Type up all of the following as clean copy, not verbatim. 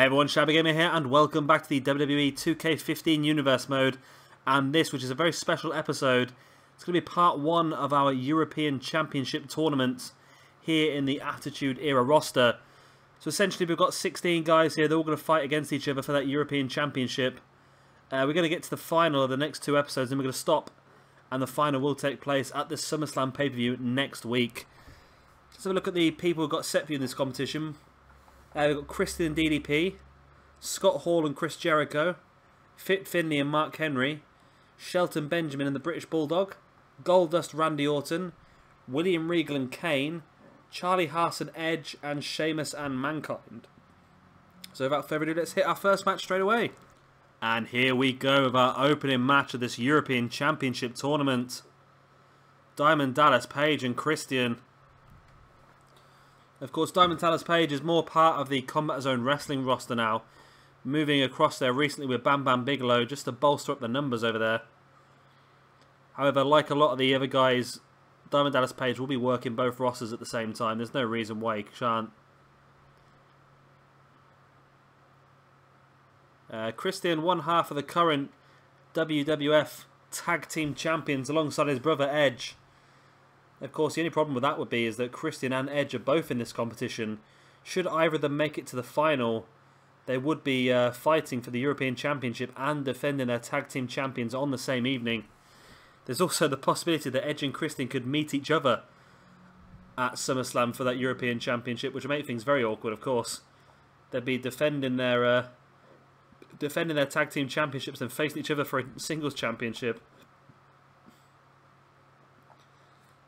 Hey everyone, Shabby Gamer here, and welcome back to the WWE 2K15 Universe Mode. And this, which is a very special episode, it's going to be part 1 of our European Championship tournament here in the Attitude Era roster. So essentially we've got 16 guys here, they're all going to fight against each other for that European Championship. We're going to get to the final of the next 2 episodes, and we're going to stop, and the final will take place at the SummerSlam pay-per-view next week. Let's have a look at the people who got set for you in this competition. We've got Christian and DDP, Scott Hall and Chris Jericho, Finlay and Mark Henry, Shelton Benjamin and the British Bulldog, Goldust, Randy Orton, William Regal and Kane, Charlie Haas and Edge, and Sheamus and Mankind. So without further ado, let's hit our first match straight away. And here we go with our opening match of this European Championship tournament. Diamond Dallas Page and Christian. Of course, Diamond Dallas Page is more part of the Combat Zone Wrestling roster now, moving across there recently with Bam Bam Bigelow just to bolster up the numbers over there. However, like a lot of the other guys, Diamond Dallas Page will be working both rosters at the same time. There's no reason why he shan't. Christian, one half of the current WWF Tag Team Champions alongside his brother Edge. Of course, the only problem with that would be is that Christian and Edge are both in this competition. Should either of them make it to the final, they would be fighting for the European Championship and defending their Tag Team Champions on the same evening. There's also the possibility that Edge and Christian could meet each other at SummerSlam for that European Championship, which would make things very awkward, of course. They'd be defending their Tag Team Championships and facing each other for a Singles Championship.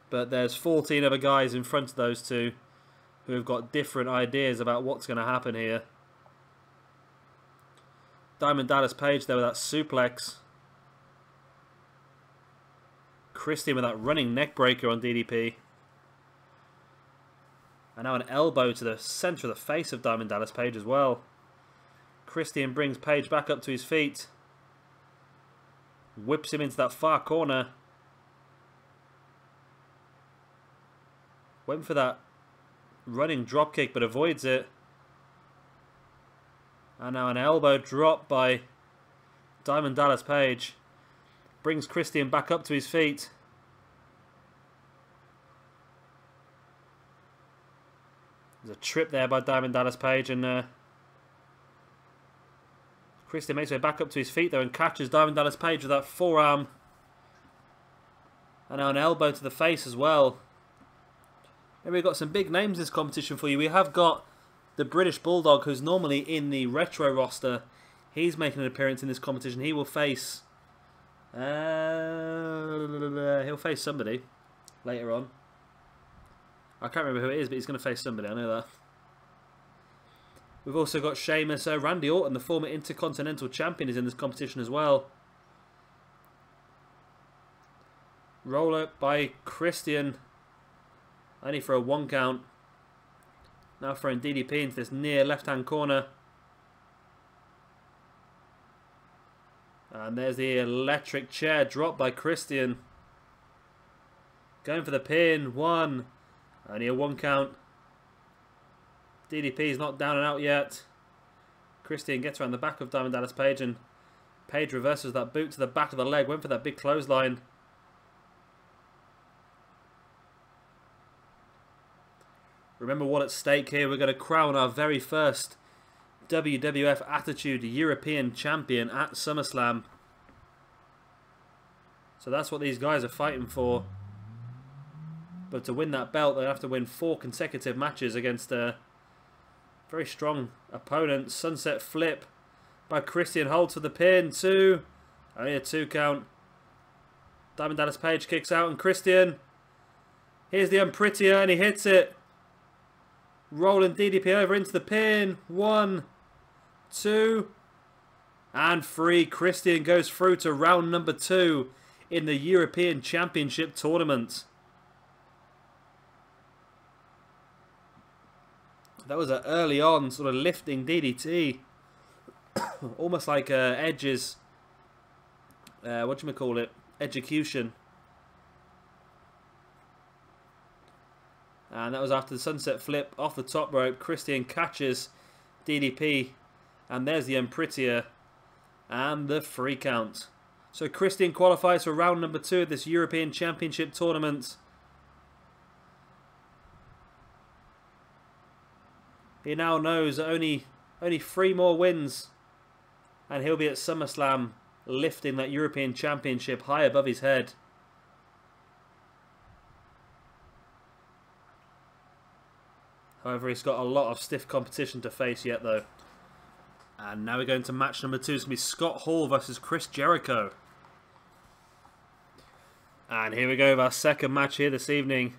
But there's 14 other guys in front of those two who have got different ideas about what's going to happen here. Diamond Dallas Page there with that suplex. Christian with that running neck breaker on DDP. And now an elbow to the centre of the face of Diamond Dallas Page as well. Christian brings Page back up to his feet. Whips him into that far corner. Went for that running dropkick but avoids it. And now an elbow drop by Diamond Dallas Page. Brings Christian back up to his feet. There's a trip there by Diamond Dallas Page, and Christian makes his way back up to his feet though and catches Diamond Dallas Page with that forearm. And now an elbow to the face as well. And we've got some big names in this competition for you. We have got the British Bulldog, who's normally in the Retro roster. He's making an appearance in this competition. He will face... he'll face somebody later on. I can't remember who it is, but he's going to face somebody. I know that. We've also got Sheamus. Randy Orton, the former Intercontinental Champion, is in this competition as well. Roll up by Christian. Only for a 1 count. Now throwing DDP into this near left-hand corner. And there's the electric chair drop by Christian. Going for the pin. 1. Only a 1 count. DDP's not down and out yet. Christian gets around the back of Diamond Dallas Page, and Page reverses that boot to the back of the leg. Went for that big clothesline. Remember what at stake here. We're going to crown our very first WWF Attitude European Champion at SummerSlam. So that's what these guys are fighting for. But to win that belt, they have to win 4 consecutive matches against a very strong opponent. Sunset flip by Christian. Holds for the pin. 2. Only a 2 count. Diamond Dallas Page kicks out, and Christian. Here's the unprettier, and he hits it. Rolling DDP over into the pin. 1, 2, and 3. Christian goes through to round number 2 in the European Championship tournament. That was an early on sort of lifting DDT. Almost like Edge's, execution. And that was after the sunset flip off the top rope. Christian catches DDP And there's the unprettier. And the free count. So Christian qualifies for round number 2 of this European Championship tournament. He now knows that only 3 more wins and he'll be at SummerSlam lifting that European Championship high above his head. However, he's got a lot of stiff competition to face yet though. And now we're going to match number 2. It's going to be Scott Hall versus Chris Jericho. And here we go with our second match here this evening.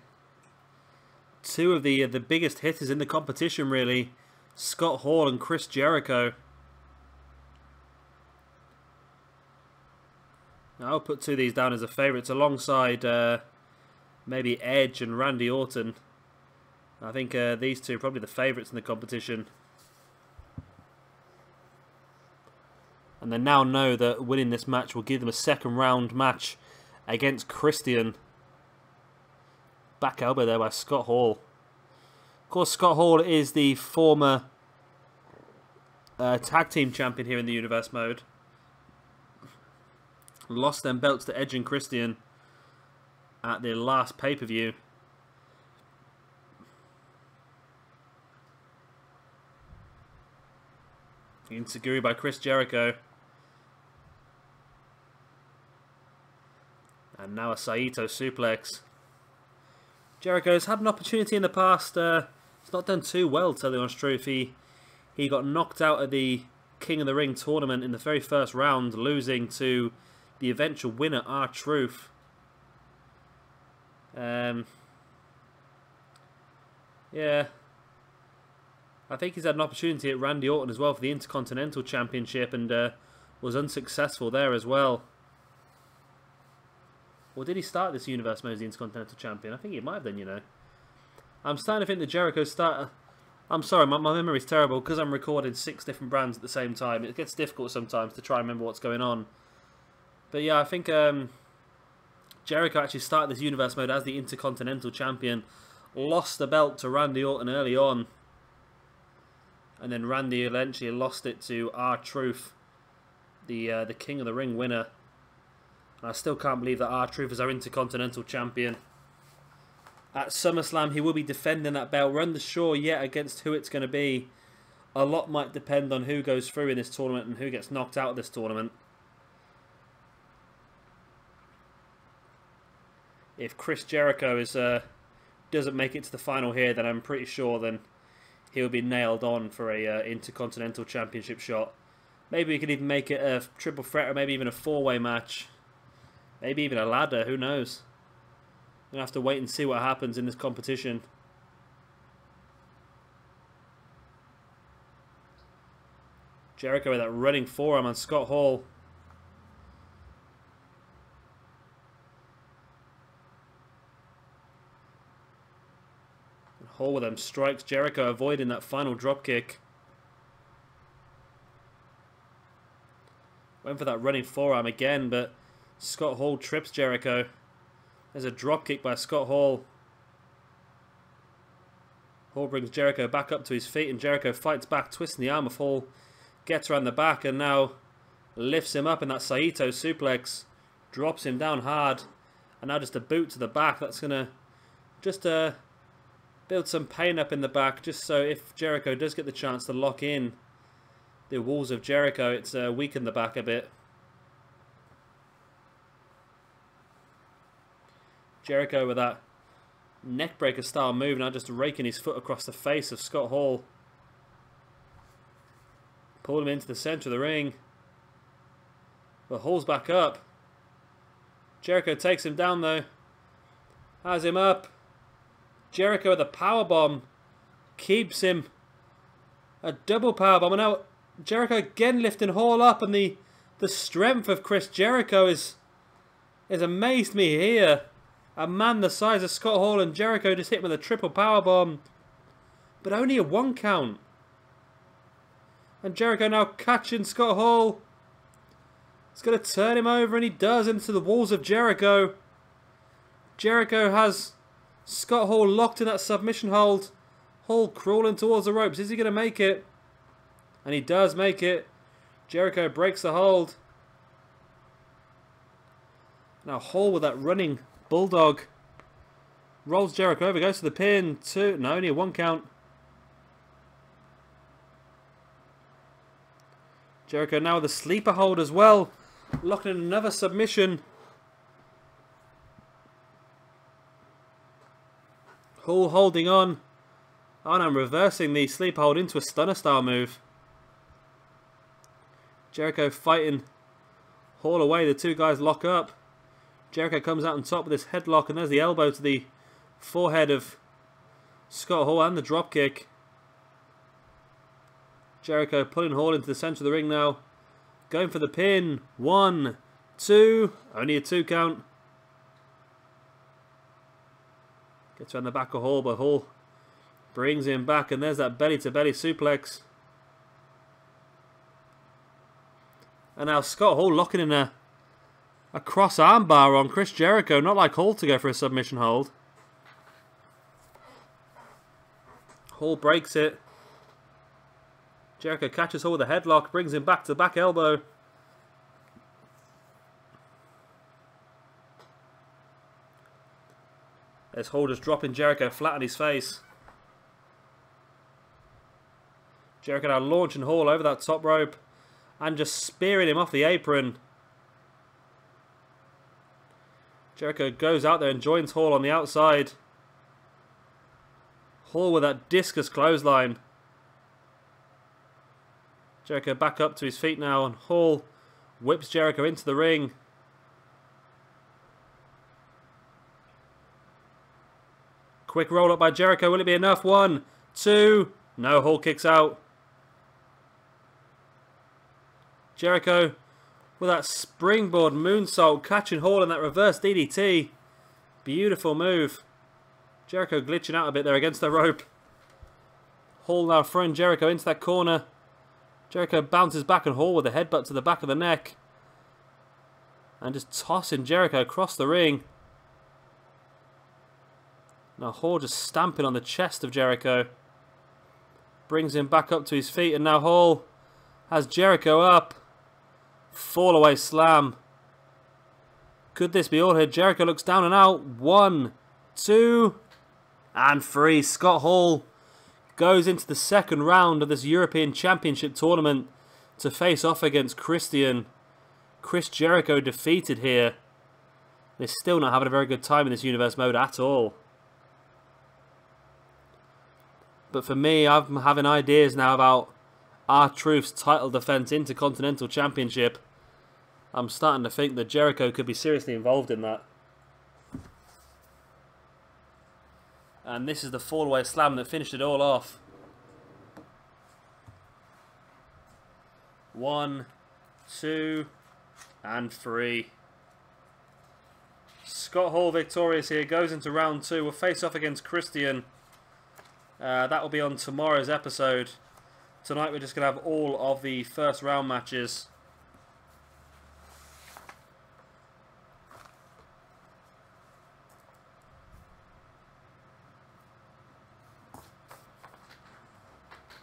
2 of the biggest hitters in the competition really. Scott Hall and Chris Jericho. Now, I'll put 2 of these down as a favourites alongside maybe Edge and Randy Orton. I think these 2 are probably the favourites in the competition. And they now know that winning this match will give them a second round match against Christian. Back elbow there by Scott Hall. Of course, Scott Hall is the former tag team champion here in the Universe mode. Lost them belts to Edge and Christian at their last pay-per-view. Insecurity by Chris Jericho. And now a Saito suplex. Jericho's had an opportunity in the past. It's not done too well, to tell you the honest truth. He got knocked out of the King of the Ring tournament in the very first round, losing to the eventual winner, R-Truth. Yeah. I think he's had an opportunity at Randy Orton as well for the Intercontinental Championship and was unsuccessful there as well. Or did he start this Universe mode as the Intercontinental Champion? I think he might have done, you know. I'm starting to think that Jericho started... I'm sorry, my memory's terrible because I'm recording 6 different brands at the same time. It gets difficult sometimes to try and remember what's going on. But yeah, I think Jericho actually started this Universe mode as the Intercontinental Champion. Lost the belt to Randy Orton early on. And then Randy eventually lost it to R-Truth, the King of the Ring winner. And I still can't believe that R-Truth is our Intercontinental Champion. At SummerSlam, he will be defending that belt. We're unsure yet against who it's going to be. A lot might depend on who goes through in this tournament and who gets knocked out of this tournament. If Chris Jericho doesn't make it to the final here, then I'm pretty sure then he'll be nailed on for a Intercontinental Championship shot. Maybe we could even make it a triple threat or maybe even a 4-way match. Maybe even a ladder, who knows? We'll have to wait and see what happens in this competition. Jericho with that running forearm on Scott Hall. And Hall with them strikes. Jericho avoiding that final dropkick. Went for that running forearm again, but Scott Hall trips Jericho. There's a dropkick by Scott Hall. Hall brings Jericho back up to his feet and Jericho fights back, twisting the arm of Hall. Gets around the back and now lifts him up in that Saito suplex. Drops him down hard. And now just a boot to the back. That's going to just build some pain up in the back. Just so if Jericho does get the chance to lock in the walls of Jericho, it's weakened the back a bit. Jericho with that neckbreaker style move, now just raking his foot across the face of Scott Hall. Pulled him into the centre of the ring. But Hall's back up. Jericho takes him down though. Has him up. Jericho with a powerbomb. Keeps him. A double powerbomb. And now Jericho again lifting Hall up. And the strength of Chris Jericho has amazed me here. A man the size of Scott Hall and Jericho just hit him with a triple powerbomb. But only a 1 count. And Jericho now catching Scott Hall. He's going to turn him over and he does into the walls of Jericho. Jericho has Scott Hall locked in that submission hold. Hall crawling towards the ropes. Is he going to make it? And he does make it. Jericho breaks the hold. Now Hall with that running Bulldog. Rolls Jericho over, goes to the pin. 2. No, only a 1 count. Jericho now with a sleeper hold as well. Locking in another submission. Hall holding on. Oh, and I'm reversing the sleeper hold into a stunner style move. Jericho fighting Hall away. The two guys lock up. Jericho comes out on top with this headlock, and there's the elbow to the forehead of Scott Hall and the dropkick. Jericho pulling Hall into the centre of the ring now. Going for the pin. 1, 2. Only a 2 count. Gets around the back of Hall, but Hall brings him back, and there's that belly-to-belly suplex. And now Scott Hall locking in a cross armbar on Chris Jericho. Not like Hall to go for a submission hold. Hall breaks it. Jericho catches Hall with a headlock, brings him back to the back elbow. There's Hall just dropping Jericho flat on his face. Jericho now launching Hall over that top rope and just spearing him off the apron. Jericho goes out there and joins Hall on the outside. Hall with that discus clothesline. Jericho back up to his feet now, and Hall whips Jericho into the ring. Quick roll up by Jericho. Will it be enough? 1, 2. No, Hall kicks out. Jericho with that springboard moonsault, catching Hall in that reverse DDT. Beautiful move. Jericho glitching out a bit there against the rope. Hall now throwing Jericho into that corner. Jericho bounces back, and Hall with a headbutt to the back of the neck. And just tossing Jericho across the ring. Now Hall just stamping on the chest of Jericho. Brings him back up to his feet, and now Hall has Jericho up. Fall away slam. Could this be all here? Jericho looks down and out. 1, 2, and 3. Scott Hall goes into the second round of this European Championship tournament to face off against Christian. Chris Jericho defeated here. They're still not having a very good time in this universe mode at all. But for me, I'm having ideas now about R-Truth's title defense Intercontinental Championship. I'm starting to think that Jericho could be seriously involved in that. And this is the fall-away slam that finished it all off. 1, 2, and 3. Scott Hall victorious here. Goes into round 2. We'll face off against Christian. That will be on tomorrow's episode. Tonight we're just going to have all of the first round matches.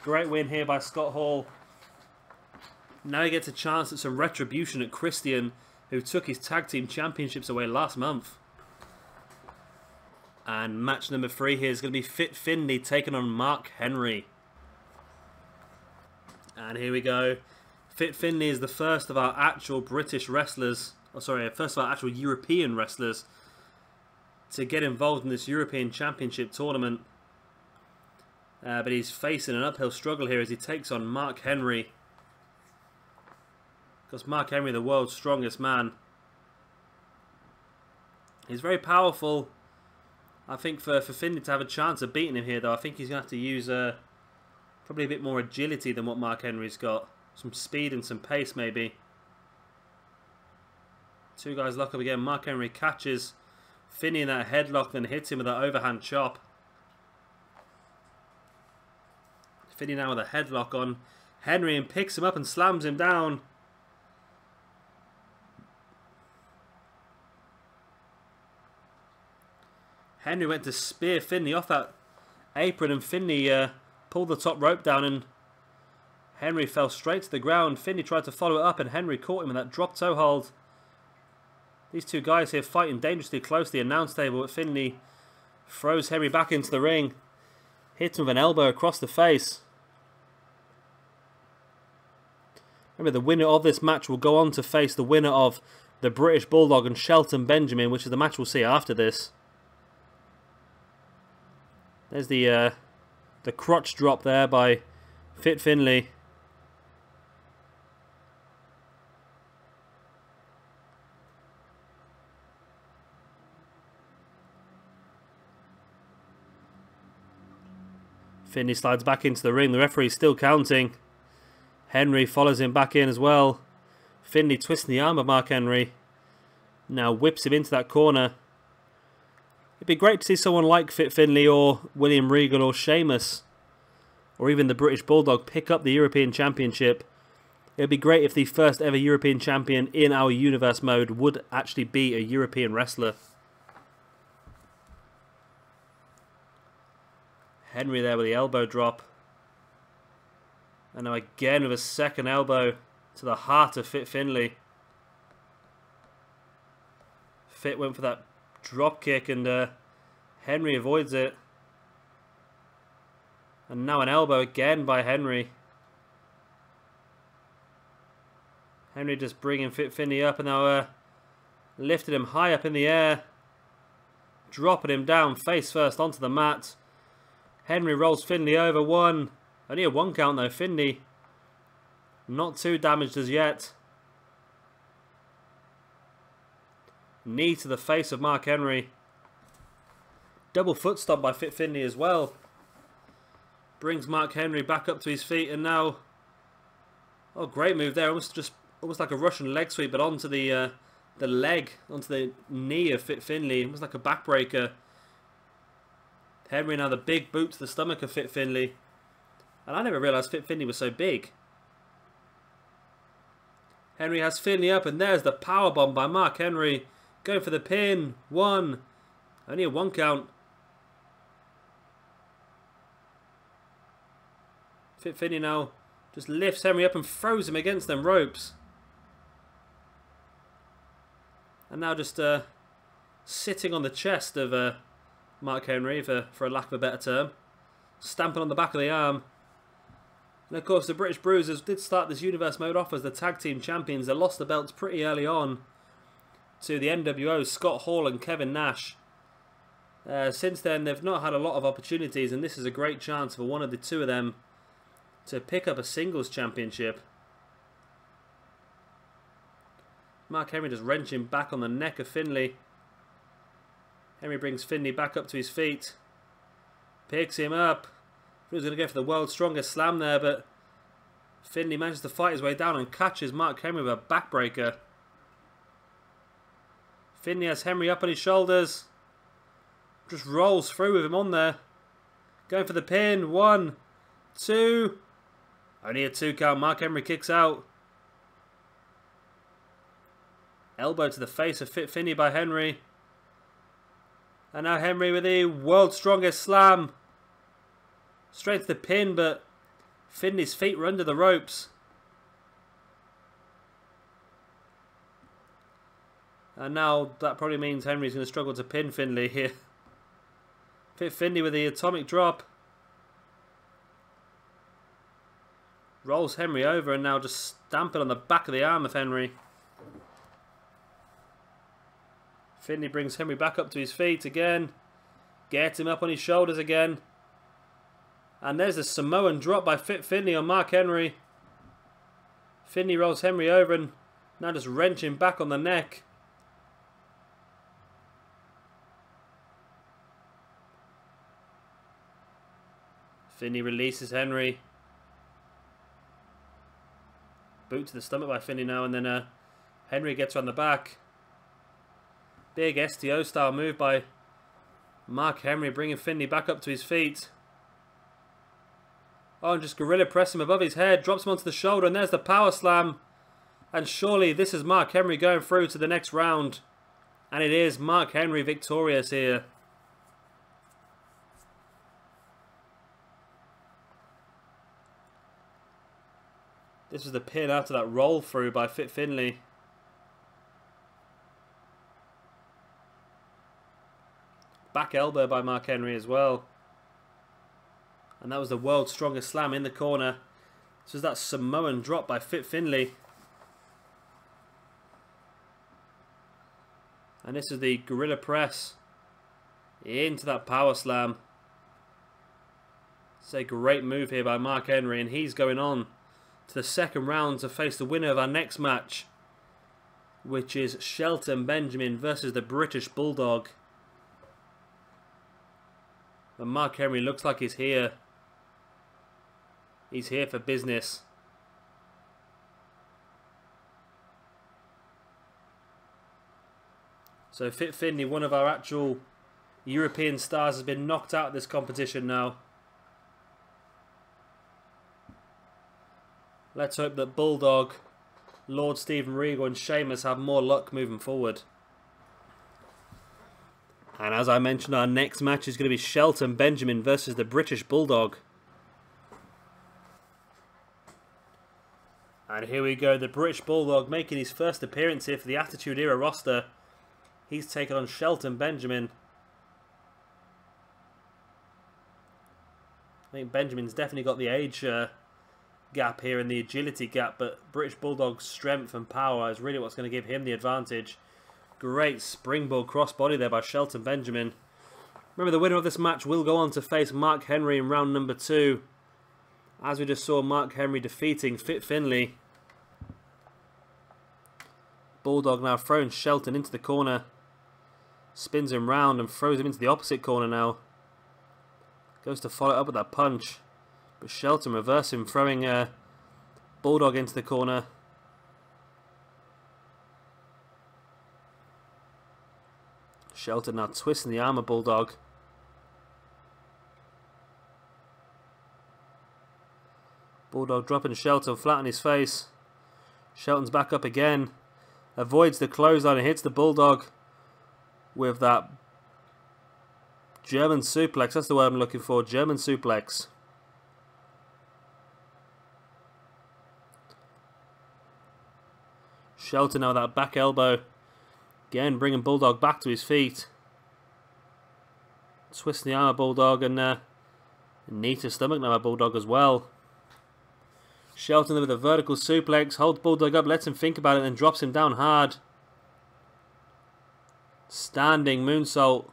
Great win here by Scott Hall. Now he gets a chance at some retribution at Christian, who took his tag team championships away last month. And match number 3 here is going to be Fit Finlay taking on Mark Henry. And here we go. Fit Finlay is the first of our actual British wrestlers, first of our actual European wrestlers to get involved in this European Championship tournament. But he's facing an uphill struggle here as he takes on Mark Henry. Because Mark Henry, the world's strongest man. He's very powerful. I think for Finlay to have a chance of beating him here, though, I think he's going to have to use probably a bit more agility than what Mark Henry's got. Some speed and some pace, maybe. Two guys lock up again. Mark Henry catches Finlay in that headlock, then hits him with that overhand chop. Finlay now with a headlock on Henry and picks him up and slams him down. Henry went to spear Finlay off that apron, and Finlay pulled the top rope down and Henry fell straight to the ground. Finlay tried to follow it up and Henry caught him in that drop toe hold. These two guys here fighting dangerously close to the announce table, but Finlay throws Henry back into the ring. Hits him with an elbow across the face. Remember, the winner of this match will go on to face the winner of the British Bulldog and Shelton Benjamin, which is the match we'll see after this. There's the crotch drop there by Fit Finlay. Finlay slides back into the ring. The referee's still counting. Henry follows him back in as well. Finlay twisting the arm of Mark Henry. Now whips him into that corner. It'd be great to see someone like Fit Finlay or William Regal or Sheamus or even the British Bulldog pick up the European Championship. It'd be great if the first ever European champion in our universe mode would actually be a European wrestler. Henry there with the elbow drop. And now again with a second elbow to the heart of Fit Finlay. Fit went for that drop kick and Henry avoids it. And now an elbow again by Henry. Henry just bringing Fit Finlay up and now lifted him high up in the air. Dropping him down face first onto the mat. Henry rolls Finlay over. One. Only a 1 count though. Finlay not too damaged as yet. Knee to the face of Mark Henry. Double foot stomp by Fit Finlay as well. Brings Mark Henry back up to his feet and now... Oh, great move there. Almost like a Russian leg sweep, but onto the leg, onto the knee of Fit Finlay. Almost like a backbreaker. Henry now the big boot to the stomach of Fit Finlay. And I never realised Fit Finlay was so big. Henry has Finlay up and there's the powerbomb by Mark Henry. Going for the pin. 1. Only a 1 count. Fit Finlay now just lifts Henry up and throws him against them ropes. And now just sitting on the chest of Mark Henry, for a lack of a better term. Stamping on the back of the arm. And of course the British Bruisers did start this universe mode off as the tag team champions. They lost the belts pretty early on to the NWO, Scott Hall and Kevin Nash. Since then they've not had a lot of opportunities and this is a great chance for one of the two of them to pick up a singles championship. Mark Henry just wrenching back on the neck of Finlay. Henry brings Finlay back up to his feet. Picks him up. He was going to go for the world's strongest slam there, but Finlay manages to fight his way down and catches Mark Henry with a backbreaker. Finlay has Henry up on his shoulders. Just rolls through with him on there. Going for the pin. 1, 2. Only a 2 count. Mark Henry kicks out. Elbow to the face of Fit Finlay by Henry. And now Henry with the world's strongest slam. Straight to the pin, but Finlay's feet were under the ropes. And now that probably means Henry's going to struggle to pin Finlay here. Fit Finlay with the atomic drop. Rolls Henry over and now just stamping on the back of the arm of Henry. Finlay brings Henry back up to his feet again. Gets him up on his shoulders again. And there's a Samoan drop by Fit Finlay on Mark Henry. Finlay rolls Henry over and now just wrenching back on the neck. Finlay releases Henry. Boot to the stomach by Finlay now, and then Henry gets on the back. Big STO style move by Mark Henry, bringing Finlay back up to his feet. Oh, and just gorilla press him above his head, drops him onto the shoulder, and there's the power slam. And surely this is Mark Henry going through to the next round. And it is Mark Henry victorious here. This is the pin after that roll through by Finlay. Back elbow by Mark Henry as well. And that was the world's strongest slam in the corner. This was that Samoan drop by Finlay. And this is the gorilla press into that power slam. It's a great move here by Mark Henry, and he's going on to the second round to face the winner of our next match, which is Shelton Benjamin versus the British Bulldog. And Mark Henry looks like he's here. He's here for business. So Finlay, one of our actual European stars, has been knocked out of this competition now. Let's hope that Bulldog, Lord Steven Regal and Sheamus have more luck moving forward. And as I mentioned, our next match is going to be Shelton Benjamin versus the British Bulldog. And here we go, the British Bulldog making his first appearance here for the Attitude Era roster. He's taken on Shelton Benjamin. I think Benjamin's definitely got the age gap here and the agility gap, but British Bulldog's strength and power is really what's going to give him the advantage. Great springboard crossbody there by Shelton Benjamin. Remember, the winner of this match will go on to face Mark Henry in round number 2. As we just saw Mark Henry defeating Finlay. Bulldog now throwing Shelton into the corner. Spins him round and throws him into the opposite corner now. Goes to follow up with that punch. But Shelton reversing, throwing Bulldog into the corner. Shelton now twisting the arm of Bulldog. Bulldog dropping Shelton flat on his face. Shelton's back up again. Avoids the clothesline and hits the Bulldog with that German suplex. That's the word I'm looking for. German suplex. Shelton now with that back elbow. Again, bringing Bulldog back to his feet. Twisting the arm of Bulldog and knee to stomach now by Bulldog as well. Shelton with a vertical suplex. Holds Bulldog up, lets him think about it, and then drops him down hard. Standing moonsault.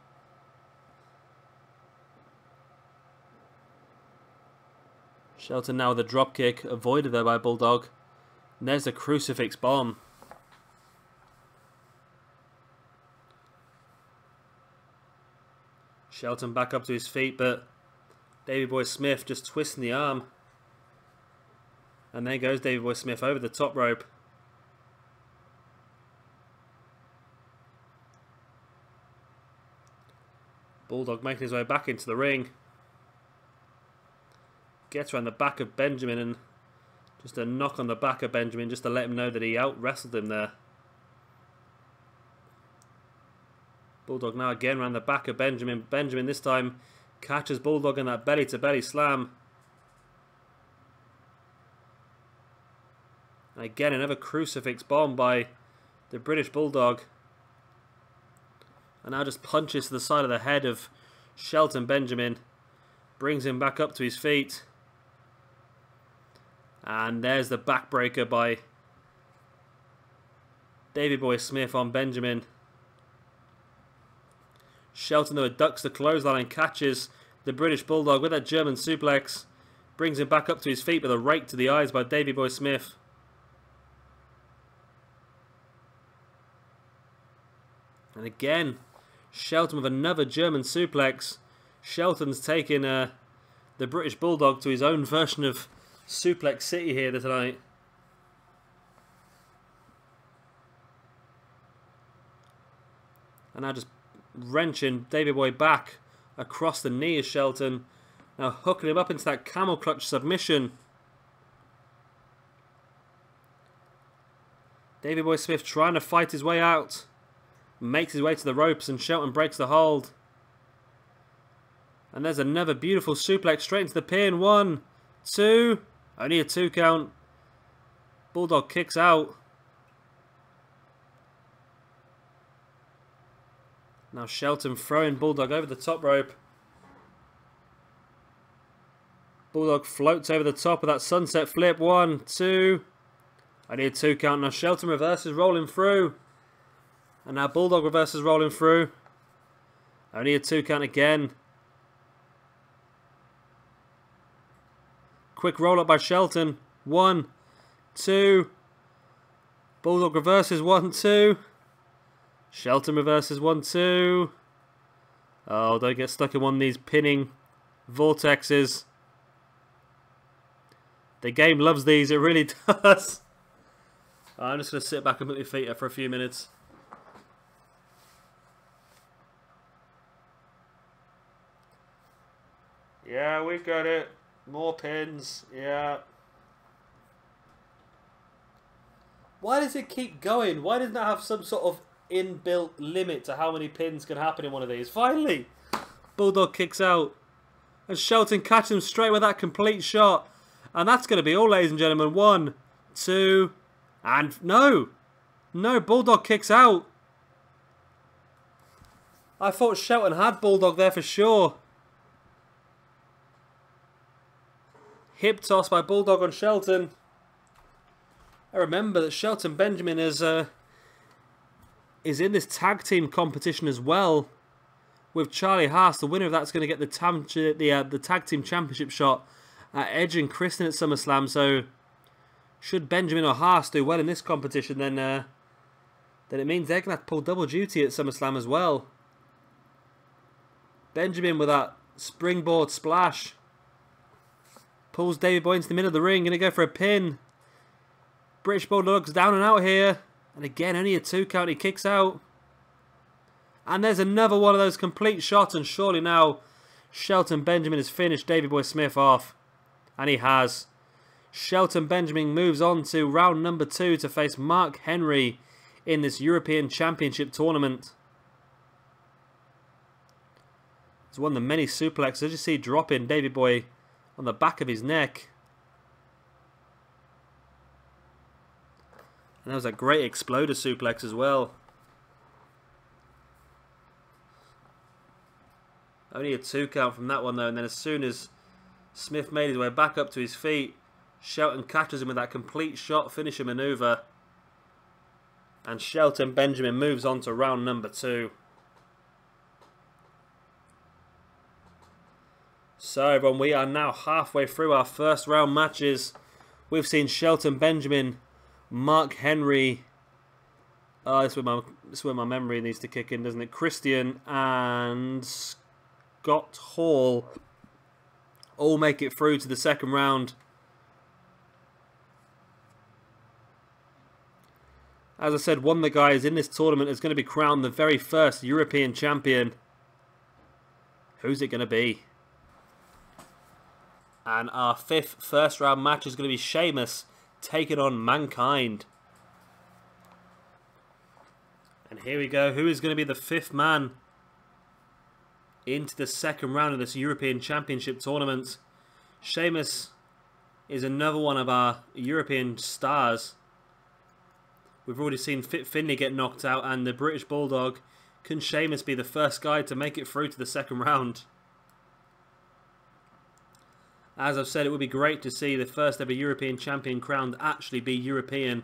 Shelton now with a drop kick, avoided there by Bulldog. And there's the crucifix bomb. Shelton back up to his feet, but Davey Boy Smith just twisting the arm. And there goes Davey Boy Smith over the top rope. Bulldog making his way back into the ring. Gets around the back of Benjamin and just a knock on the back of Benjamin just to let him know that he out-wrestled him there. Bulldog now again around the back of Benjamin. Benjamin this time catches Bulldog in that belly-to-belly slam. And again, another crucifix bomb by the British Bulldog. And now just punches to the side of the head of Shelton Benjamin. Brings him back up to his feet. And there's the backbreaker by Davey Boy Smith on Benjamin. Shelton though ducks the clothesline and catches the British Bulldog with that German suplex. Brings him back up to his feet with a rake to the eyes by Davey Boy Smith. And again, Shelton with another German suplex. Shelton's taking the British Bulldog to his own version of Suplex City here tonight. And now just wrenching Davey Boy back across the knee of Shelton. Now hooking him up into that camel clutch submission. Davey Boy Smith trying to fight his way out. Makes his way to the ropes and Shelton breaks the hold. And there's another beautiful suplex straight into the pin. 1, 2. Only a 2 count. Bulldog kicks out. Now Shelton throwing Bulldog over the top rope. Bulldog floats over the top of that sunset flip. 1, 2. I need a 2 count. Now Shelton reverses, rolling through. And now Bulldog reverses, rolling through. I need a 2 count again. Quick roll up by Shelton. 1, 2. Bulldog reverses. 1, 2. Shelton reverses. 1, 2. Oh, don't get stuck in one of these pinning vortexes. The game loves these, it really does. I'm just going to sit back and put my feet up for a few minutes. Yeah, we got it. More pins. Yeah. Why does it keep going? Why doesn't it have some sort of inbuilt limit to how many pins can happen in one of these? Finally! Bulldog kicks out. And Shelton catches him straight with that complete shot. And that's going to be all, ladies and gentlemen. 1, 2, and no! No, Bulldog kicks out. I thought Shelton had Bulldog there for sure. Hip toss by Bulldog on Shelton. I remember that Shelton Benjamin is in this tag team competition as well with Charlie Haas. The winner of that's going to get the tag team championship shot at Edge and Kristen at SummerSlam. So should Benjamin or Haas do well in this competition, then it means they're going to have to pull double duty at SummerSlam as well. Benjamin with that springboard splash. Pulls Davey Boy into the middle of the ring. Going to go for a pin. British Bulldog's down and out here. And again, only a 2 count. He kicks out. And there's another one of those complete shots. And surely now Shelton Benjamin has finished Davey Boy Smith off. And he has. Shelton Benjamin moves on to round number 2 to face Mark Henry in this European Championship tournament. It's one of the many suplexes. As you see dropping Davey Boy on the back of his neck. And that was a great exploder suplex as well. Only a 2 count from that one though. And then as soon as Smith made his way back up to his feet, Shelton catches him with that complete shot finisher maneuver. And Shelton Benjamin moves on to round number 2. So everyone, we are now halfway through our first round matches. We've seen Shelton Benjamin, Mark Henry. This is where my memory needs to kick in, doesn't it? Christian and Scott Hall all make it through to the second round. As I said, one of the guys in this tournament is going to be crowned the very first European champion. Who's it going to be? And our fifth first round match is going to be Sheamus taking on Mankind. And here we go. Who is going to be the 5th man into the second round of this European Championship tournament? Sheamus is another one of our European stars. We've already seen Finlay get knocked out, and the British Bulldog. Can Sheamus be the first guy to make it through to the second round? As I've said, it would be great to see the first ever European champion crowned actually be European.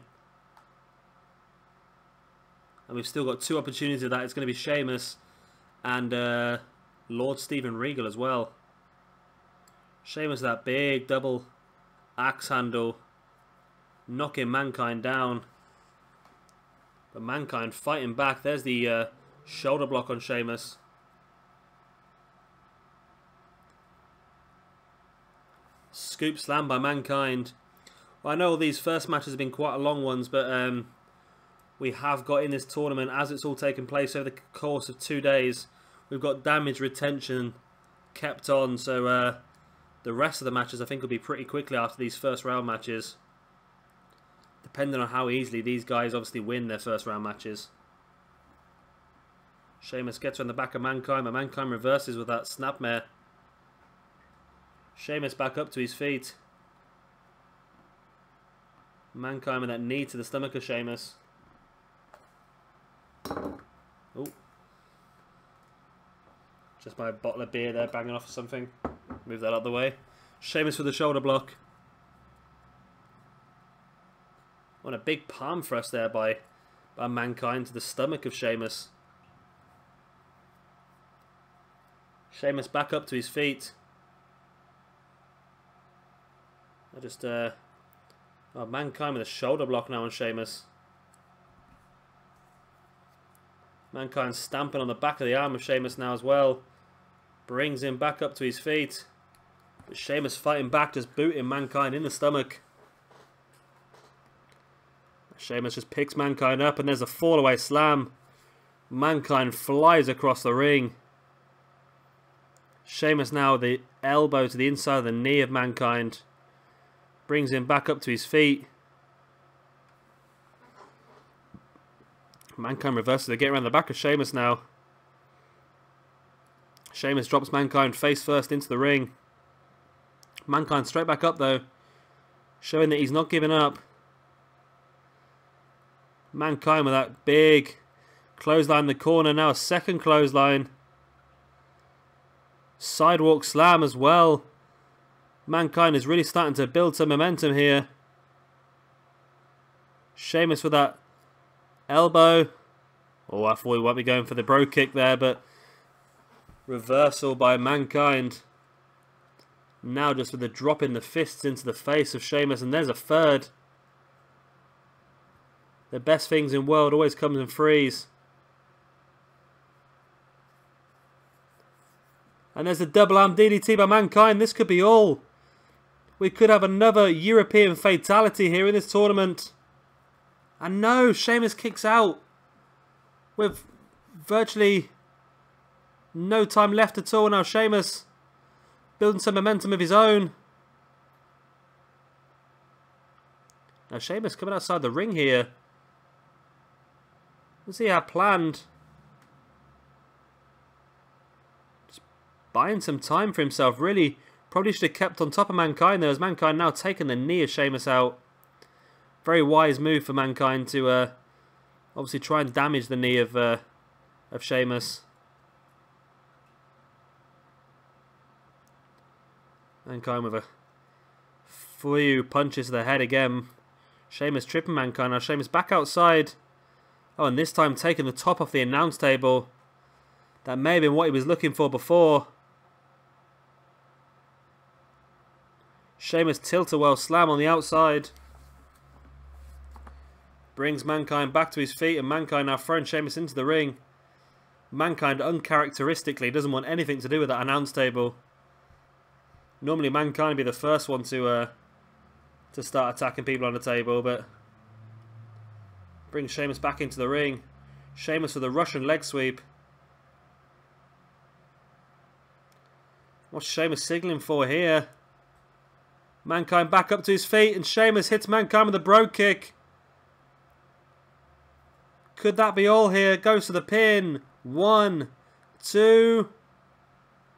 And we've still got 2 opportunities of that. It's going to be Sheamus and Lord Steven Regal as well. Sheamus, that big double axe handle, knocking Mankind down. But Mankind fighting back. There's the shoulder block on Sheamus. Scoop slam by Mankind. Well, I know all these first matches have been quite long ones, but we have got in this tournament, as it's all taken place over the course of 2 days, we've got damage retention kept on, so the rest of the matches I think will be pretty quickly after these first round matches, depending on how easily these guys obviously win their first round matches. Sheamus gets on the back of Mankind, but Mankind reverses with that snapmare. Sheamus back up to his feet. Mankind with that knee to the stomach of Sheamus. Oh. Just my bottle of beer there banging off or something. Move that out of the way. Sheamus with the shoulder block. What a big palm thrust there by Mankind to the stomach of Sheamus. Sheamus back up to his feet. I just oh, Mankind with a shoulder block now on Sheamus. Mankind stamping on the back of the arm of Sheamus now as well. Brings him back up to his feet. But Sheamus fighting back, just booting Mankind in the stomach. Sheamus just picks Mankind up and there's a fall-away slam. Mankind flies across the ring. Sheamus now with the elbow to the inside of the knee of Mankind. Brings him back up to his feet. Mankind reverses to get around the back of Sheamus now. Sheamus drops Mankind face first into the ring. Mankind straight back up though, showing that he's not giving up. Mankind with that big clothesline in the corner, now a second clothesline. Sidewalk slam as well. Mankind is really starting to build some momentum here. Sheamus with that elbow. Oh, I thought he might be going for the bro kick there, but reversal by Mankind. Now just with the drop in the fists into the face of Sheamus, and there's a third. The best things in the world always comes in threes. And there's the double arm DDT by Mankind. This could be all. We could have another European fatality here in this tournament. And no, Sheamus kicks out with virtually no time left at all. Now Sheamus building some momentum of his own. Now Sheamus coming outside the ring here. Let's see how planned. Just buying some time for himself, really. Probably should have kept on top of Mankind there, as Mankind now taking the knee of Sheamus out. Very wise move for Mankind to obviously try and damage the knee of Sheamus. Mankind with a few punches to the head again. Sheamus tripping Mankind. Now Sheamus back outside. Oh, and this time taking the top off the announce table. That may have been what he was looking for before. Sheamus tilt-a-whirl slam on the outside. Brings Mankind back to his feet, and Mankind now throwing Sheamus into the ring. Mankind uncharacteristically doesn't want anything to do with that announce table. Normally Mankind would be the first one to start attacking people on the table, but brings Sheamus back into the ring. Sheamus with a Russian leg sweep. What's Sheamus signaling for here? Mankind back up to his feet, and Sheamus hits Mankind with a bro kick. Could that be all here? Goes to the pin. 1, 2...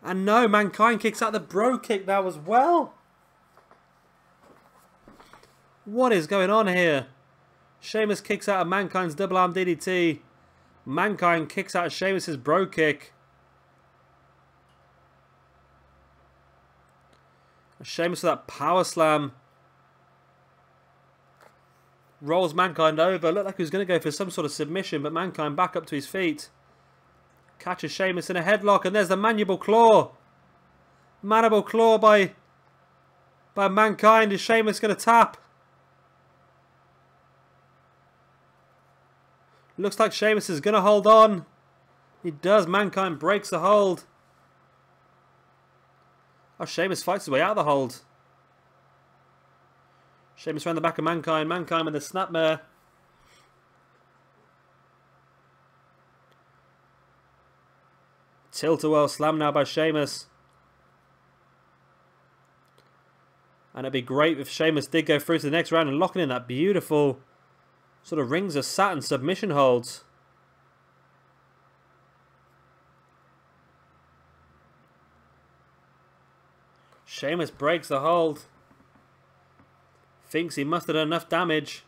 And no, Mankind kicks out the bro kick now as well. What is going on here? Sheamus kicks out of Mankind's double arm DDT. Mankind kicks out of Sheamus's bro kick. Sheamus with that power slam. Rolls Mankind over. Looked like he was going to go for some sort of submission, but Mankind back up to his feet. Catches Sheamus in a headlock, and there's the mandible claw. Mandible claw by Mankind. Is Sheamus going to tap? Looks like Sheamus is going to hold on. He does. Mankind breaks the hold. Oh, Sheamus fights his way out of the hold. Sheamus around the back of Mankind. Mankind with the snapmare. Tilt-a-whirl slam now by Sheamus. And it'd be great if Sheamus did go through to the next round and locking in that beautiful sort of Rings of Saturn submission holds. Sheamus breaks the hold. Thinks he must have done enough damage.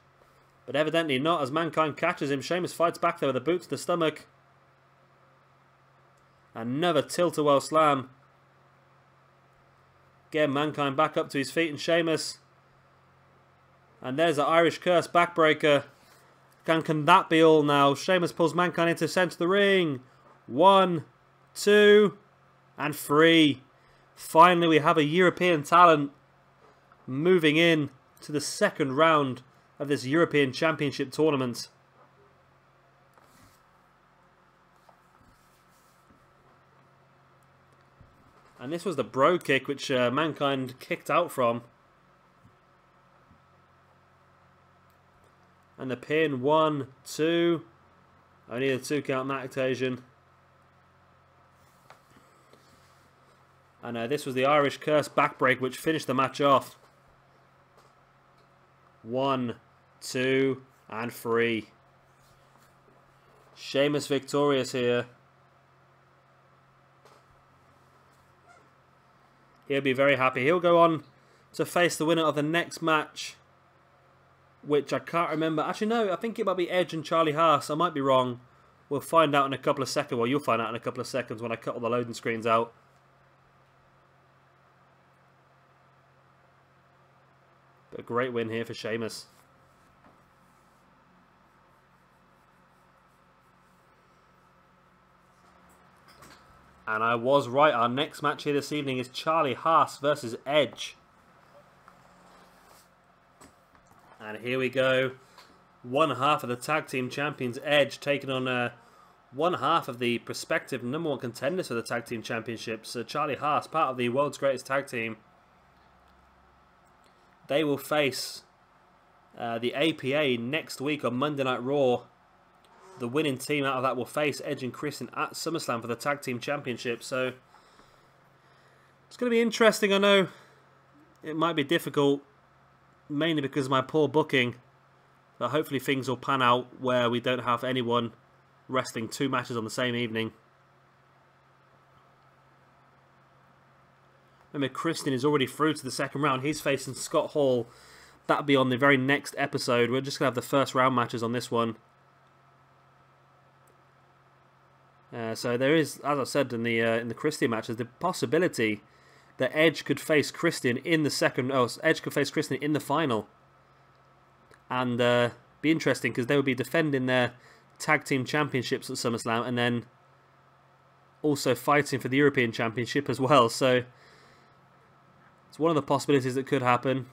But evidently not, as Mankind catches him. Sheamus fights back there with a boot to the stomach. Another tilt-a-whirl slam. Again, Mankind back up to his feet, and Sheamus. And there's the Irish Curse backbreaker. Can that be all now? Sheamus pulls Mankind into the centre of the ring. 1, 2, and 3. Finally, we have a European talent moving in to the second round of this European Championship tournament. And this was the bro kick which Mankind kicked out from. And the pin, 1, 2. Only a 2 count on that occasion. And this was the Irish Curse backbreak which finished the match off. 1, 2, and 3. Sheamus victorious here. He'll be very happy. He'll go on to face the winner of the next match, which I can't remember. Actually, no, I think it might be Edge and Charlie Haas. I might be wrong. We'll find out in a couple of seconds. Well, you'll find out in a couple of seconds when I cut all the loading screens out. But a great win here for Sheamus. And I was right. Our next match here this evening is Charlie Haas versus Edge. And here we go. One half of the tag team champions, Edge, taking on one half of the prospective #1 contenders for the tag team championships. Charlie Haas, part of the world's greatest tag team. They will face the APA next week on Monday Night Raw. The winning team out of that will face Edge and Christian at SummerSlam for the tag team championship. So it's going to be interesting. I know it might be difficult, mainly because of my poor booking. But hopefully things will pan out where we don't have anyone wrestling 2 matches on the same evening. Remember, Christian is already through to the second round. He's facing Scott Hall. That'll be on the very next episode. We're just going to have the first round matches on this one. So there is, as I said in the Christian matches, the possibility that Edge could face Christian in the second. Oh, Edge could face Christian in the final, and be interesting because they would be defending their tag team championships at SummerSlam, and then also fighting for the European Championship as well. So it's one of the possibilities that could happen.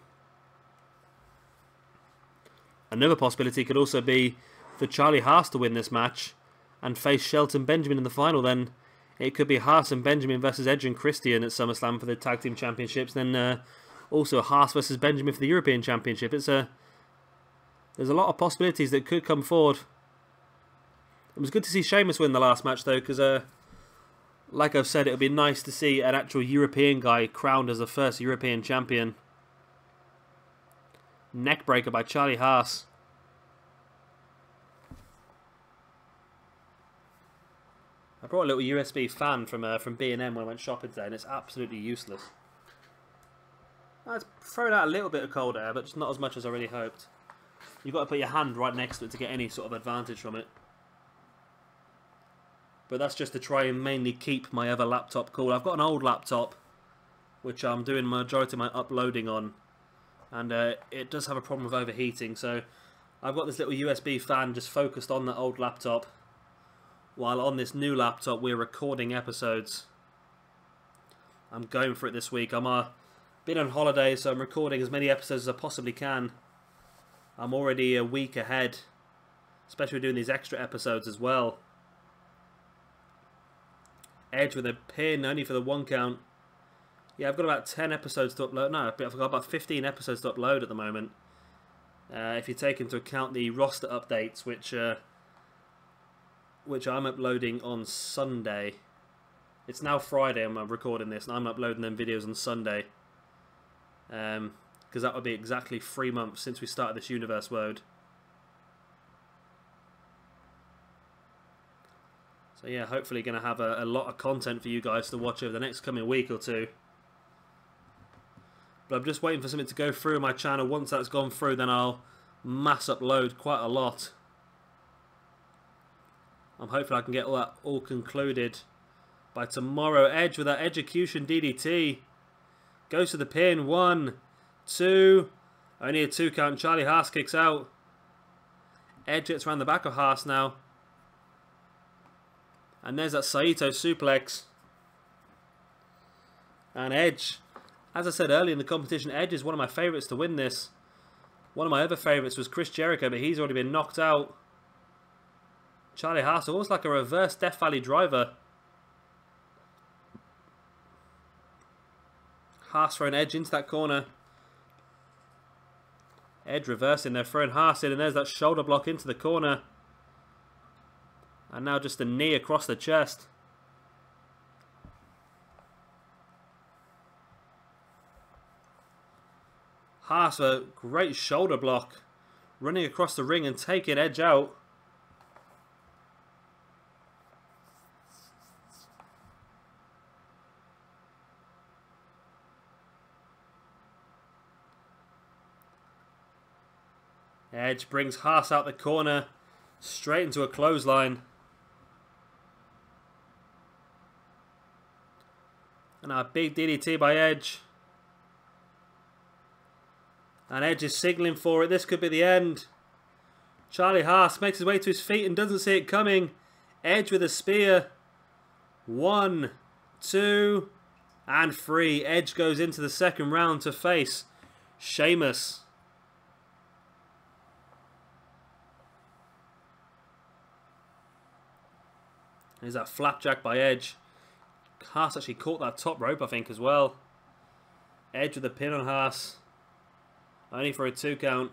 Another possibility could also be for Charlie Haas to win this match and face Shelton Benjamin in the final. Then it could be Haas and Benjamin versus Edge and Christian at SummerSlam for the Tag Team Championships. Then also Haas versus Benjamin for the European Championship. There's a lot of possibilities that could come forward. It was good to see Sheamus win the last match though, because like I've said, it would be nice to see an actual European guy crowned as the first European champion. Neckbreaker by Charlie Haas. I brought a little USB fan from B&M when I went shopping today, and it's absolutely useless. It's throwing out a little bit of cold air, but just not as much as I really hoped. You've got to put your hand right next to it to get any sort of advantage from it. But that's just to try and mainly keep my other laptop cool. I've got an old laptop, which I'm doing the majority of my uploading on, and it does have a problem with overheating, so I've got this little USB fan just focused on the old laptop, while on this new laptop we're recording episodes. I'm going for it this week. I'm been on holiday, so I'm recording as many episodes as I possibly can. I'm already a week ahead, especially doing these extra episodes as well. Edge with a pin, only for the 1 count. Yeah, I've got about 10 episodes to upload. No, I've got about 15 episodes to upload at the moment. If you take into account the roster updates, which I'm uploading on Sunday. It's now Friday and I'm recording this, and I'm uploading them videos on Sunday. Because that would be exactly 3 months since we started this universe mode. So yeah, hopefully going to have a lot of content for you guys to watch over the next coming week or two. But I'm just waiting for something to go through my channel. Once that's gone through, then I'll mass upload quite a lot. I'm hoping I can get all that all concluded by tomorrow. Edge with that execution DDT. Goes to the pin. 1, 2. Only a 2 count. Charlie Haas kicks out. Edge gets around the back of Haas now. And there's that Saito suplex. And Edge, as I said earlier in the competition, Edge is one of my favourites to win this. One of my other favourites was Chris Jericho, but he's already been knocked out. Charlie Haas, almost like a reverse Death Valley driver. Haas throwing Edge into that corner. Edge reversing, they're throwing Haas in, and there's that shoulder block into the corner. And now just a knee across the chest. Haas, a great shoulder block. Running across the ring and taking Edge out. Edge brings Haas out the corner, straight into a clothesline. And a big DDT by Edge. And Edge is signaling for it. This could be the end. Charlie Haas makes his way to his feet and doesn't see it coming. Edge with a spear. 1, 2, and 3. Edge goes into the second round to face Sheamus. There's that flapjack by Edge. Haas actually caught that top rope, I think, as well. Edge with the pin on Haas. Only for a 2 count.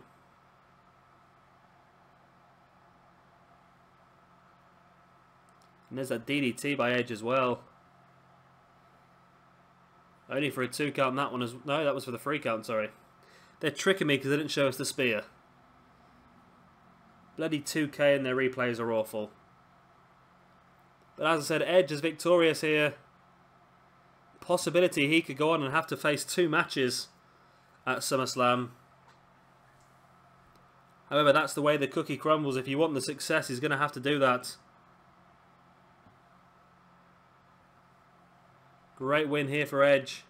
And there's that DDT by Edge as well. Only for a 2 count. And that one is... No, that was for the 3 count, sorry. They're tricking me because they didn't show us the spear. Bloody 2K and their replays are awful. But as I said, Edge is victorious here. Possibility he could go on and have to face 2 matches at SummerSlam. However, that's the way the cookie crumbles. If you want the success, he's going to have to do that. Great win here for Edge.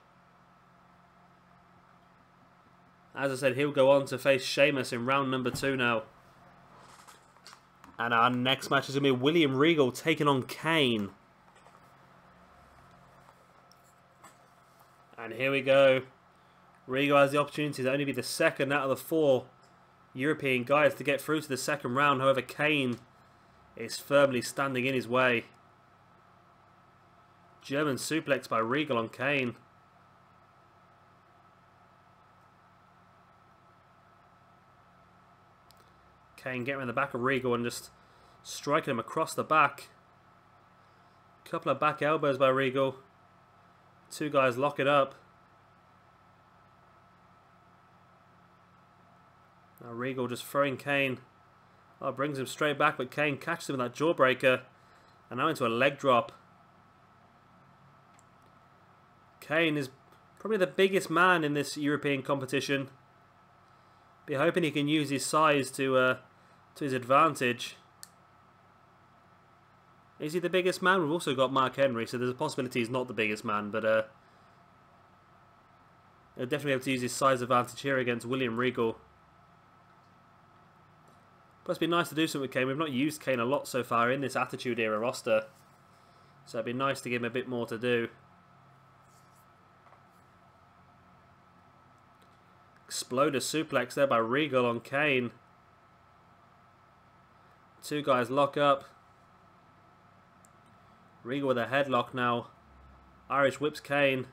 As I said, he'll go on to face Sheamus in round number 2 now. And our next match is going to be William Regal taking on Kane. And here we go. Regal has the opportunity to only be the second out of the 4 European guys to get through to the second round. However, Kane is firmly standing in his way. German suplex by Regal on Kane. Kane getting in the back of Regal and just striking him across the back. Couple of back elbows by Regal. 2 guys lock it up. Now Regal just throwing Kane. Oh, brings him straight back, but Kane catches him with that jawbreaker. And now into a leg drop. Kane is probably the biggest man in this European competition. Be hoping he can use his size to his advantage. Is he the biggest man? We've also got Mark Henry, so there's a possibility he's not the biggest man, but he'll definitely have to use his size advantage here against William Regal. But it's been nice to do something with Kane. We've not used Kane a lot so far in this Attitude Era roster, so it'd be nice to give him a bit more to do. Exploder suplex there by Regal on Kane. 2 guys lock up. Regal with a headlock now. Irish whips Kane.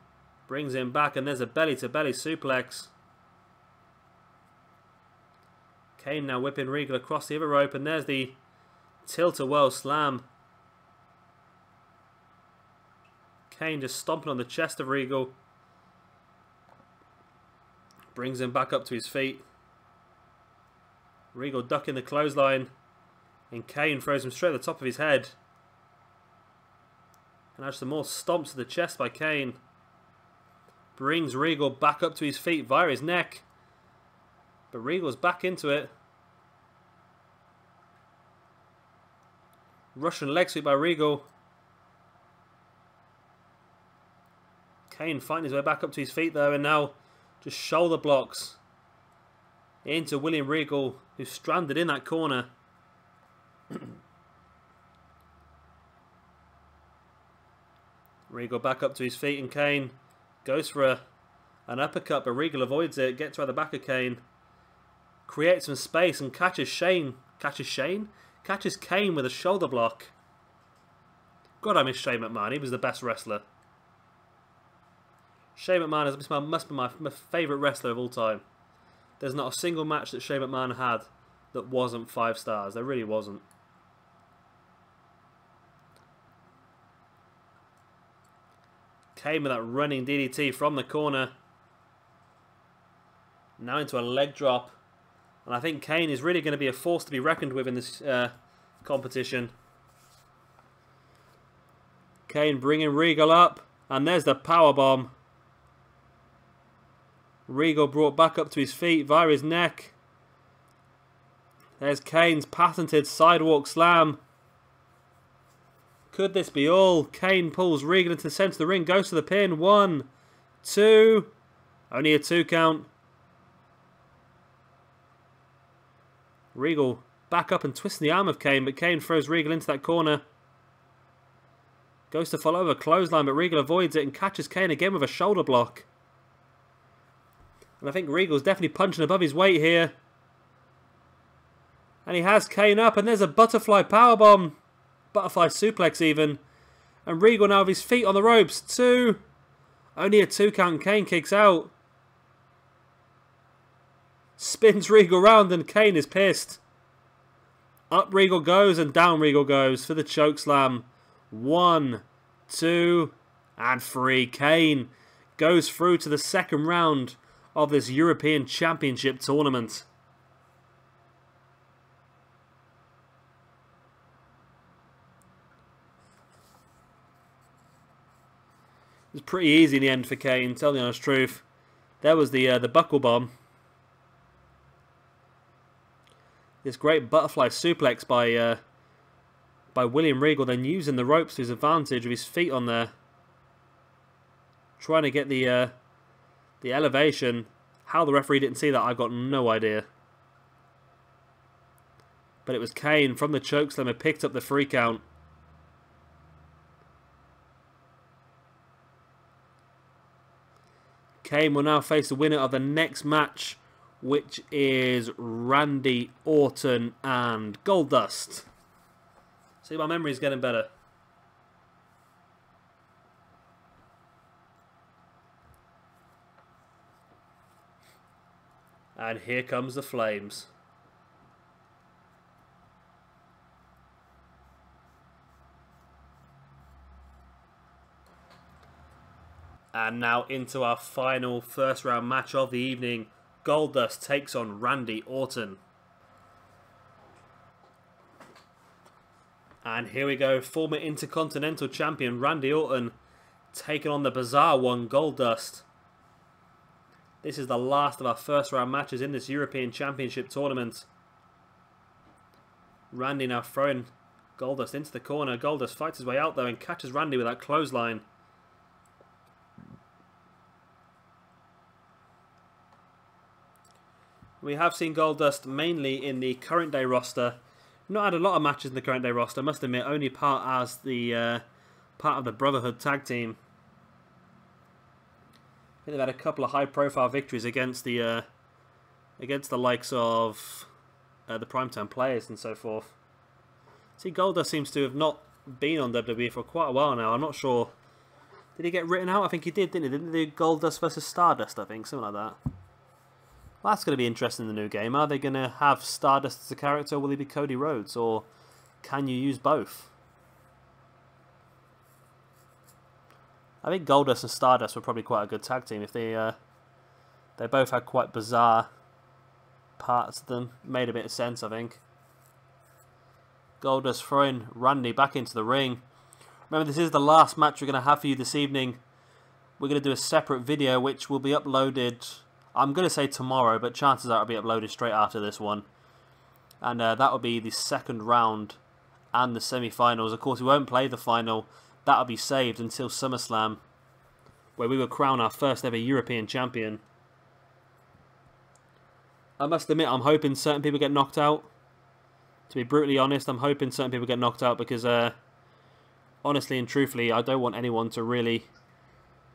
Brings him back, and there's a belly-to-belly suplex. Kane now whipping Regal across the other rope, and there's the tilt-a-whirl slam. Kane just stomping on the chest of Regal. Brings him back up to his feet. Regal ducking the clothesline. And Kane throws him straight at the top of his head. And actually some more stomps to the chest by Kane. Brings Regal back up to his feet via his neck. But Regal's back into it. Russian leg sweep by Regal. Kane fighting his way back up to his feet though, and now just shoulder blocks into William Regal, who's stranded in that corner. Regal back up to his feet, and Kane goes for an uppercut, but Regal avoids it, gets right at the back of Kane, creates some space and catches Kane with a shoulder block. God, I miss Shane McMahon. He was the best wrestler. Shane McMahon must be my favourite wrestler of all time. There's not a single match that Shane McMahon had that wasn't 5 stars. There really wasn't. Kane with that running DDT from the corner. Now into a leg drop. And I think Kane is really going to be a force to be reckoned with in this competition. Kane bringing Regal up. And there's the powerbomb. Regal brought back up to his feet via his neck. There's Kane's patented sidewalk slam. Could this be all? Kane pulls Regal into the centre of the ring, goes to the pin. 1, 2. Only a 2 count. Regal back up and twisting the arm of Kane, but Kane throws Regal into that corner. Goes to follow over a clothesline, but Regal avoids it and catches Kane again with a shoulder block. And I think Regal's definitely punching above his weight here. And he has Kane up, and there's a butterfly powerbomb. Butterfly suplex even. And Regal now with his feet on the ropes. 2. Only a 2 count, and Kane kicks out. Spins Regal round, and Kane is pissed. Up Regal goes, and down Regal goes for the choke slam. 1, 2, and 3. Kane goes through to the second round of this European Championship tournament. It was pretty easy in the end for Kane, tell the honest truth. There was the buckle bomb. This great butterfly suplex by William Regal, then using the ropes to his advantage with his feet on there. Trying to get the elevation. How the referee didn't see that, I've got no idea. But it was Kane from the chokeslam who picked up the 3 count. Kane will now face the winner of the next match, which is Randy Orton and Goldust. See, my memory's getting better. And here comes the flames. And now into our final first round match of the evening. Goldust takes on Randy Orton. And here we go, former Intercontinental Champion Randy Orton taking on the bizarre one, Goldust. This is the last of our first round matches in this European Championship tournament. Randy now throwing Goldust into the corner. Goldust fights his way out though and catches Randy with that clothesline. We have seen Goldust mainly in the current day roster. Not had a lot of matches in the current day roster, I must admit, only part as the part of the Brotherhood tag team. I think they've had a couple of high profile victories against the likes of the Primetime Players and so forth. See, Goldust seems to have not been on WWE for quite a while now. I'm not sure. Did he get written out? I think he did, didn't he? Didn't he do Goldust versus Stardust, I think, something like that. Well, that's going to be interesting in the new game. Are they going to have Stardust as a character, or will he be Cody Rhodes, or can you use both? I think Goldust and Stardust were probably quite a good tag team if they both had quite bizarre parts of them. Made a bit of sense, I think. Goldust throwing Randy back into the ring. Remember, this is the last match we're going to have for you this evening. we're going to do a separate video which will be uploaded, I'm going to say tomorrow, but chances are it'll be uploaded straight after this one. And that will be the second round and the semi-finals. Of course, we won't play the final. That will be saved until SummerSlam, where we will crown our first ever European champion. I must admit, I'm hoping certain people get knocked out. To be brutally honest, I'm hoping certain people get knocked out because, honestly and truthfully, I don't want anyone to really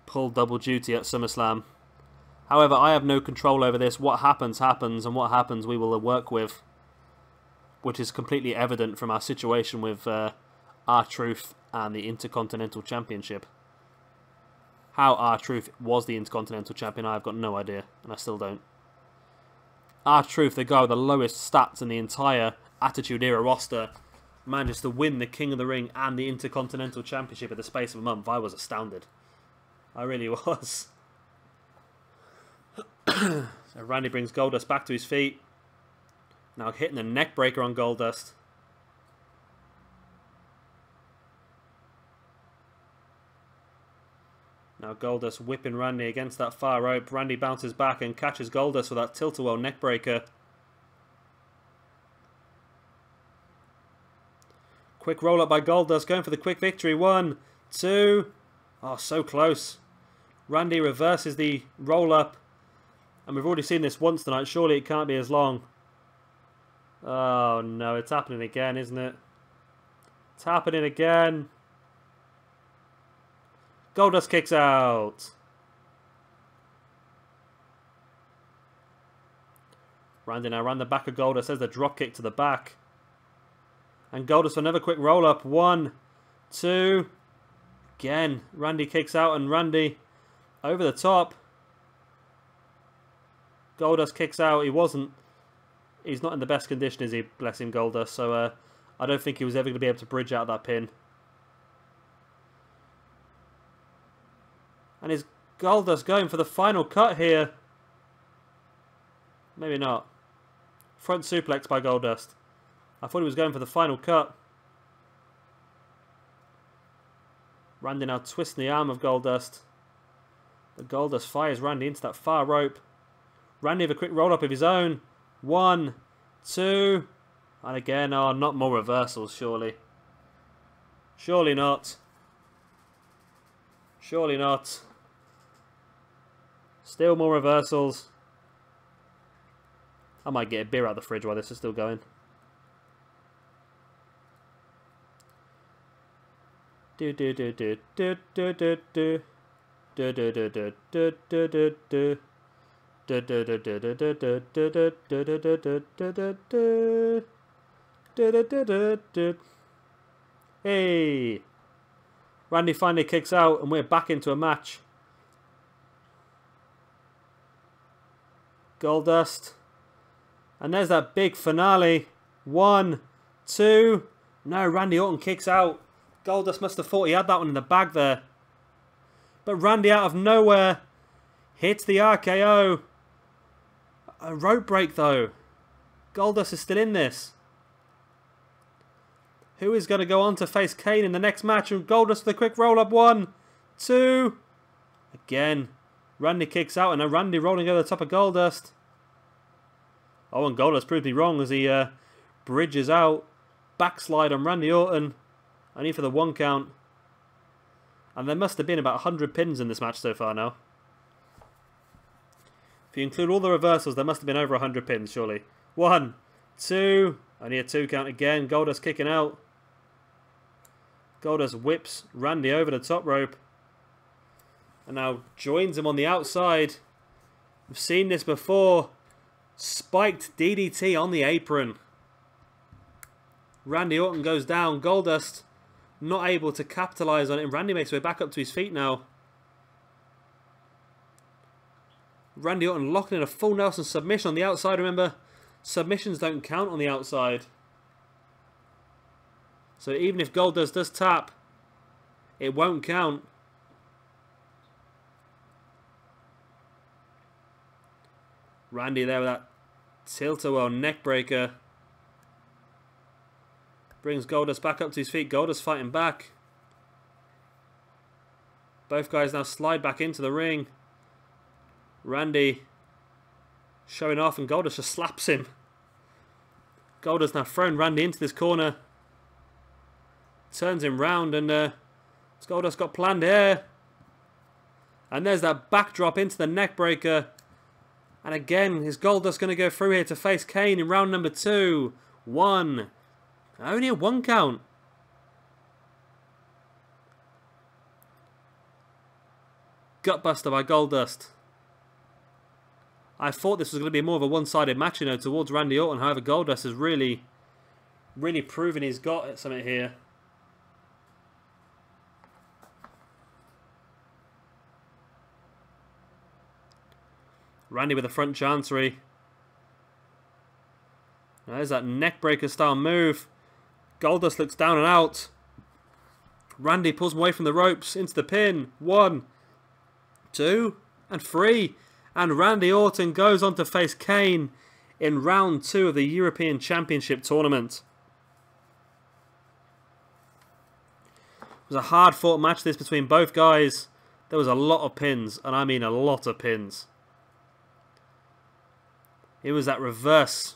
pull double duty at SummerSlam. However, I have no control over this. What happens, happens, and what happens we will work with, which is completely evident from our situation with R-Truth and the Intercontinental Championship. How R-Truth was the Intercontinental Champion, I've got no idea, and I still don't. R-Truth, the guy with the lowest stats in the entire Attitude Era roster, managed to win the King of the Ring and the Intercontinental Championship in the space of a month. I was astounded. I really was. So Randy brings Goldust back to his feet. Now hitting the neck breaker on Goldust. Now Goldust whipping Randy against that far rope. Randy bounces back and catches Goldust with that tilt-a-whirl neck breaker. Quick roll up by Goldust, going for the quick victory. 1, 2. Oh, so close. Randy reverses the roll up. And we've already seen this once tonight. Surely it can't be as long. Oh no, it's happening again, isn't it? It's happening again. Goldust kicks out. Randy now around the back of Goldust. There's the drop kick to the back. And Goldust for another quick roll up. 1, 2. Again, Randy kicks out and Randy over the top. Goldust kicks out. He's not in the best condition, is he? Bless him, Goldust. So I don't think he was ever going to be able to bridge out that pin. And is Goldust going for the final cut here? Maybe not. Front suplex by Goldust. I thought he was going for the final cut. Randy now twisting the arm of Goldust. But Goldust fires Randy into that far rope. Randy with a quick roll up of his own. 1, 2. And again, oh, not more reversals, surely. Surely not. Surely not. Still more reversals. I might get a beer out of the fridge while this is still going. Do do do do do do do do do do do do do do do. Hey! Randy finally kicks out and we're back into a match. Goldust. And there's that big finale. 1, 2. No, Randy Orton kicks out. Goldust must have thought he had that one in the bag there. But Randy out of nowhere hits the RKO. A rope break though. Goldust is still in this. Who is going to go on to face Kane in the next match? And Goldust with a quick roll up. 1, 2. Again. Randy kicks out and a Randy rolling over the top of Goldust. Oh, and Goldust proved me wrong as he bridges out. Backslide on Randy Orton. Only for the 1 count. And there must have been about 100 pins in this match so far now. If you include all the reversals, there must have been over 100 pins, surely. 1, 2. Only a 2 count again. Goldust kicking out. Goldust whips Randy over the top rope. And now joins him on the outside. We've seen this before. Spiked DDT on the apron. Randy Orton goes down. Goldust not able to capitalise on it. And Randy makes his way back up to his feet now. Randy Orton locking in a full Nelson submission on the outside. Remember, submissions don't count on the outside. So even if Goldust does tap, it won't count. Randy there with that tilt-a-whirl neck breaker. Brings Goldust back up to his feet. Goldust fighting back. Both guys now slide back into the ring. Randy showing off, and Goldust just slaps him. Goldust now thrown Randy into this corner. Turns him round, and Goldust got planned here. And there's that backdrop into the neckbreaker. And again, is Goldust going to go through here to face Kane in round number 2? 1. Only a 1 count. Gutbuster by Goldust. I thought this was going to be more of a one-sided match, you know, towards Randy Orton. However, Goldust has really proven he's got something here. Randy with a front chancery. There's that neckbreaker style move. Goldust looks down and out. Randy pulls him away from the ropes into the pin. 1, 2, and 3. And Randy Orton goes on to face Kane in round 2 of the European Championship tournament. It was a hard fought match this between both guys. There was a lot of pins, and I mean a lot of pins. It was that reverse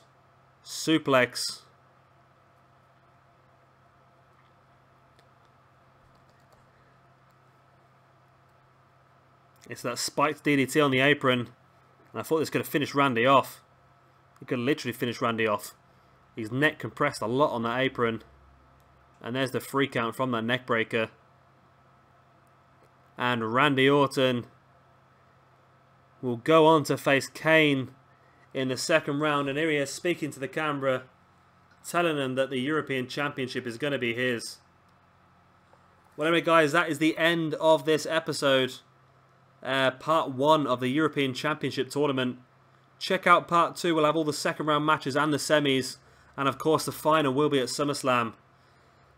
suplex. It's that spiked DDT on the apron. And I thought this could have finished Randy off. It could have literally finished Randy off. His neck compressed a lot on that apron. And there's the 3 count from that neck breaker. And Randy Orton will go on to face Kane in the 2nd round. And here he is speaking to the camera, telling them that the European Championship is going to be his. Well, anyway, guys, that is the end of this episode. Part 1 of the European Championship Tournament. Check out Part 2. We'll have all the 2nd round matches and the semis. And of course the final will be at SummerSlam.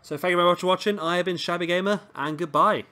So thank you very much for watching. I have been Shabby Gamer, and goodbye.